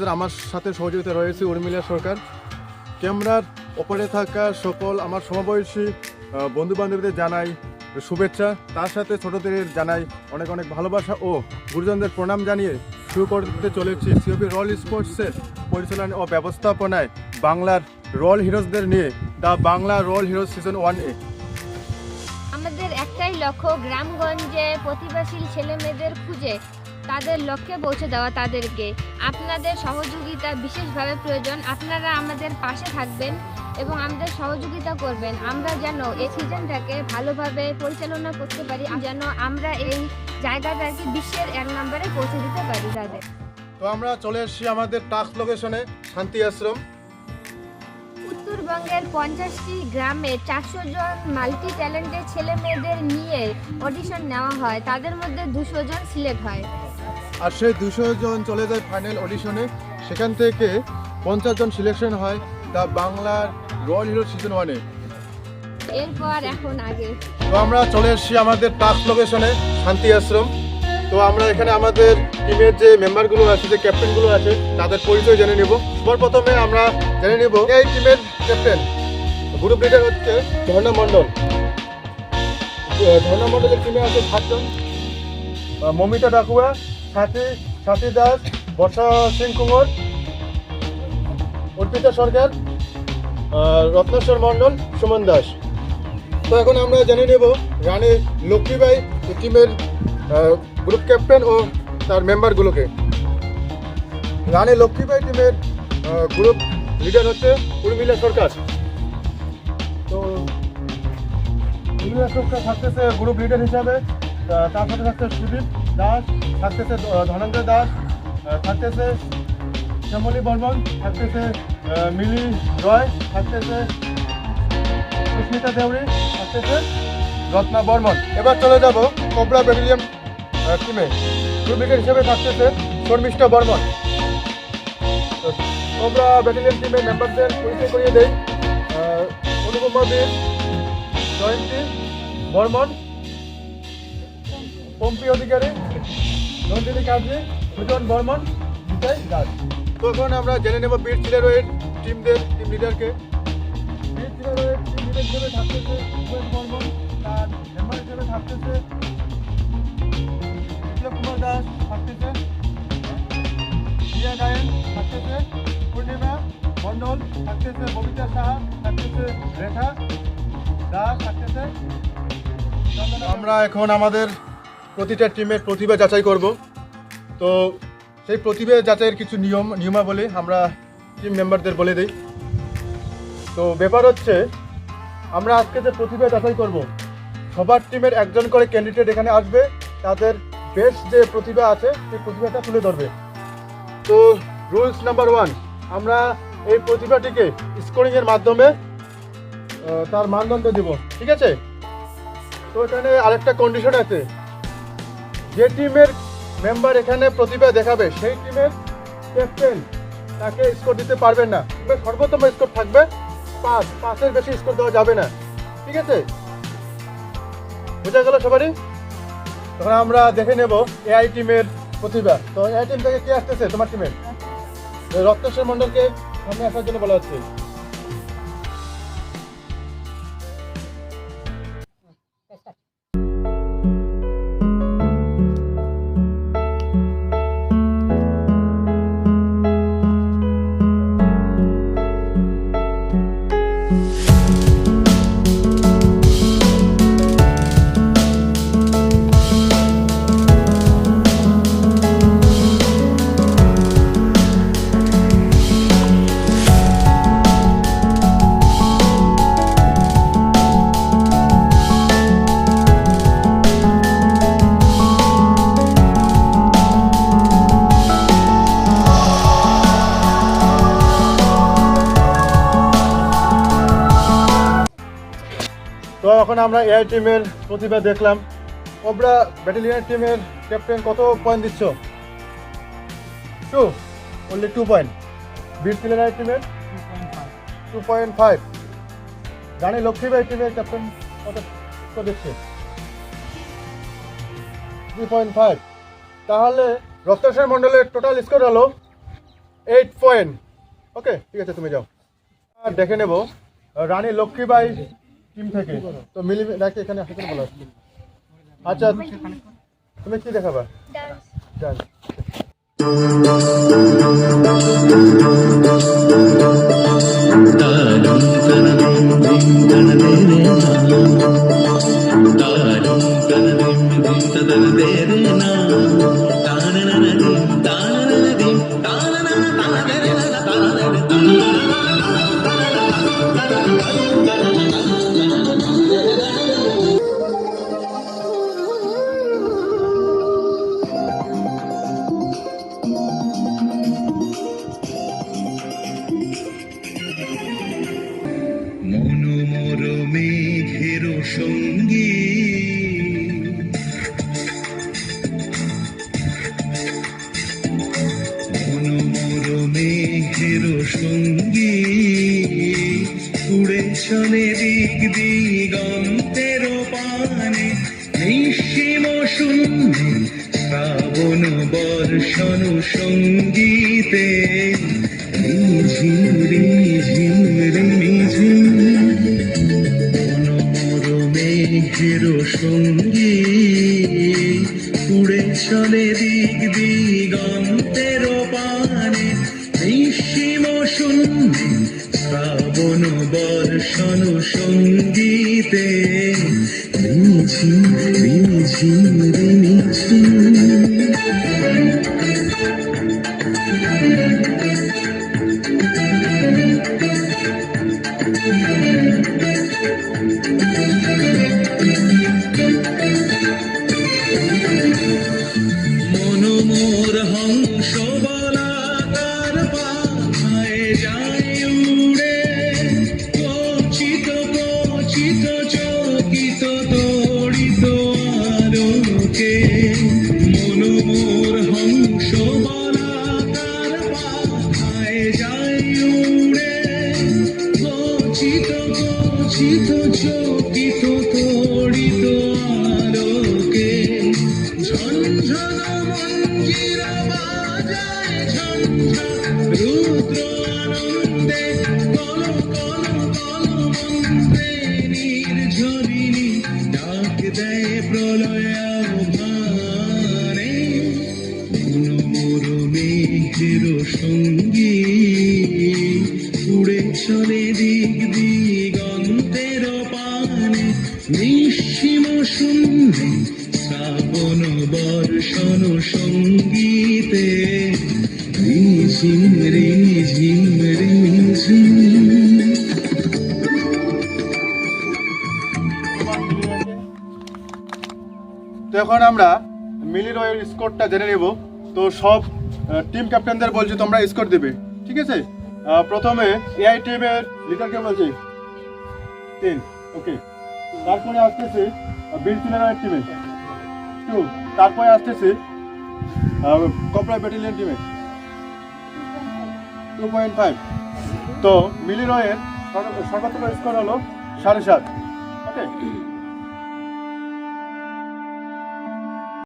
আপনাদের আমার সাথে সহযোগিতা রয়েছে উর্মিলা সরকার। ক্যামেরার ওপরে থাকা সকল আমার সমবয়সী বন্ধু বান্ধবীদের জানাই শুভেচ্ছা, তার সাথে ছোটদের জানাই অনেক অনেক ভালোবাসা ও গুরুজনদের প্রণাম জানিয়ে শুরু করতে চলেছি সিওপি রয়্যাল স্পোর্টসের পরিচালনা ও ব্যবস্থাপনায় বাংলার রয়্যাল হিরোজদের নিয়ে the Bangla royal heroes season 1-এ। আমাদের একটাই লক্ষ্য, গ্রামগঞ্জে প্রতিভাশীল ছেলেমেয়েদের খুঁজে তাদের লক্ষ্যে পৌঁছে দেওয়া। তাদেরকে আপনাদের সহযোগিতা বিশেষভাবে প্রয়োজন। আপনারা আমাদের পাশে থাকবেন এবং আমাদের সহযোগিতা করবেন, আমরা যেন এই সিজনটাকে ভালোভাবে পরিচালনা করতে পারি, যেন আমরা এই জায়গাটাকে বিশ্বের 1 নম্বরে পৌঁছে দিতে পারি তাদের। তো আমরা চলে এসেছি আমাদের টাস্ক লোকেশনে, শান্তি আশ্রম। উত্তরবঙ্গের 50টি গ্রামে 400 জন মাল্টি ট্যালেন্টেড ছেলে মেয়েদের নিয়ে অডিশন নেওয়া হয়, তাদের মধ্যে 200 জন সিলেক্ট হয়। আর সেই 200 জন চলে যায় ফাইনাল অডিশনে, সেখান থেকে 50 জন সিলেকশন হয় দ্য বাংলার রয়্যাল হিরো সিজন 1-এ। এরপর এখন আগে তো আমরা চলে এসেছি আমাদের টাস্ক লোকেশনে, শান্তি আশ্রম। তো আমরা এখানে আমাদের টিমের যে মেম্বারগুলো আছে, যে ক্যাপ্টেনগুলো আছে, তাদের পরিচয় জেনে নেব। প্রথমে আমরা জেনে নেব এই টিমের ক্যাপ্টেন, গ্রুপ লিডার হচ্ছে ঝর্ণা মণ্ডল। ঝর্ণা মণ্ডলের টিমে আছে 7 জন, মমিতা ডাকুয়া, সাথী দাস, বর্ষা সিং কুমার, অর্পিতা সরকার, রত্নেশ্বর মণ্ডল, সুমন দাস। তো এখন আমরা জেনে নেব রানী লক্ষ্মীবাই টিমের গ্রুপ ক্যাপ্টেন ও তার মেম্বারগুলোকে। রানী লক্ষ্মীবাই টিমের গ্রুপ লিডার হচ্ছে উর্মিলা সরকার। তো উর্মিলা সরকার থাকতেছে গ্রুপ লিডার হিসাবে, তার সাথে থাকছে সুদীপ দাস, থাকতেছে ধনেন্দ্র দাস, থাকতেছে শ্যামলী বর্মন, থাকতেছে মিলি রয়, থাকতেছে সুস্মিতা দেউরি, থাকতেছে রত্না বর্মন। এবার চলে যাব কোবরা ব্যাটালিয়ন টিমে। গ্রুপ লিডার হিসেবে থাকতেছে শর্মিষ্ঠা বর্মন। কোবরা ব্যাটালিয়ন টিমের মেম্বারদের পরিচয় করিয়ে দেয়। অনুপমা বীর, জয়ন্তী বর্মন, পম্পি অধিকারী, নন্দিনী কাজী, সুজন বর্মন, বিজয় দাস। তো এখন আমরা জেনে নেব বীর চিলারোয়ের টিম লিডারকে। বীর চিলারোয়ের টিম লিডার হিসেবে থাকতেছে সুজন বর্মন, তার মেম্বার হিসেবে থাকতেছে বিপ্লব কুমার দাস, থাকতেছে রিয়া গায়েন, থাকতেছে পূর্ণিমা মণ্ডল, থাকতেছে ববিতা সাহা, থাকতেছে রেখা দাস, থাকতেছে। আমরা এখন আমাদের প্রতিটা টিমের প্রতিভা যাচাই করব। তো সেই প্রতিভা যাচাইয়ের কিছু নিয়মাবলী আমরা টিম মেম্বারদের বলে দিই। তো ব্যাপার হচ্ছে, আমরা আজকে যে প্রতিভা যাচাই করব, সবার টিমের একজন করে ক্যান্ডিডেট এখানে আসবে, তাদের বেস্ট যে প্রতিভা আছে সেই প্রতিভাটা তুলে ধরবে। তো রুলস নাম্বার 1, আমরা এই প্রতিভাটিকে স্কোরিংয়ের মাধ্যমে তার মানদণ্ড দেব, ঠিক আছে? তো এখানে আরেকটা কন্ডিশন আছে, যে টিমের মেম্বার এখানে প্রতিভা দেখাবে সেই টিমের ক্যাপ্টেন তাকে স্কোর দিতে পারবেন না। সর্বোত্তম স্কোর থাকবে 5-5-এর বেশি স্কোর দেওয়া যাবে না, ঠিক আছে? বোঝা গেল সবারই? তখন আমরা দেখে নেব এআই টিমের প্রতিভা। তো এআই টিম থেকে কে আসতেছে তোমার টিমের? রত্নেশ্বর মণ্ডলকে সামনে আসার জন্য বলা হচ্ছে। তো এখন আমরা এআই টিমের প্রতিভা দেখলাম। কোবরা ব্যাটালিয়ন টিমের ক্যাপ্টেন কত পয়েন্ট দিচ্ছ? 2, only 2 পয়েন্ট। বীর চিলারোয়ের টিমের 2.5। রানী লক্ষ্মীবাই টিমের ক্যাপ্টেন কত দিচ্ছে? 3.5। তাহলে রত্নেশ্বর মণ্ডলের টোটাল স্কোর হলো 8 পয়েন্ট। ওকে, ঠিক আছে, তুমি যাও। আর দেখে নেব রানী লক্ষ্মীবাই টিম থেকে। তো মিলি ডাকে এখানে আসতে বলো। আচ্ছা, তুমি কি দেখাবা? ডান্স। মনোমর মেঘের সঙ্গী মনোমর মেঘের সঙ্গী উড়ে চলে দিক দিগন্তের পানে নিঃসীম শূন্যে শ্রাবণ বর্ষণ সঙ্গীতে ঝিম ঝিম ঝিম মনোমর মেঘের সঙ্গী উড়ে চলে দিক দিগন্তের পানে নিঃসীম শূন্যে শ্রাবণ বর্ষণ সঙ্গীতে ঝিম ঝিম ঝিম মনোমোর হংস বলাকার পাখায় যায় উড়ে কচিত কচিত চকিত তড়িত আলোকে মনোমোর হংস বলাকার পাখায় যায় উড়ে কচিত কচিত চকিত তড়িত আলোকে ঝনঝন মঞ্জির বাজায় ঝঞ্ঝা রুদ্র আনন্দে কল কল কল মন্ত্রে নির্ঝরিণী ডাক দেয় প্রলয় আহ্বানে মনোমর মেঘের সঙ্গী উড়ে চলে দিক দিগন্তের পানে নিঃসীম শূন্যে শ্রাবণ বর্ষণ সঙ্গীতে ঝিম ঝিম ঝিম। তো এখন আমরা মিলি রয়ের স্কোরটা জেনে নেব। তো সব টিম ক্যাপ্টেনদের বলছি তোমরা স্কোর দেবে, ঠিক আছে? প্রথমে এআই টিমের লিডারকে বলছি 3, ওকে। তারপরে আসতেছে বিরতিলেনের টিমে 2, তারপরে আসতেছে কপড়া ব্যাটালিয়ন টিমে 2.5। তো মিলি রয়ের সর্বোচ্চ স্কোর হলো 7.5, ওকে।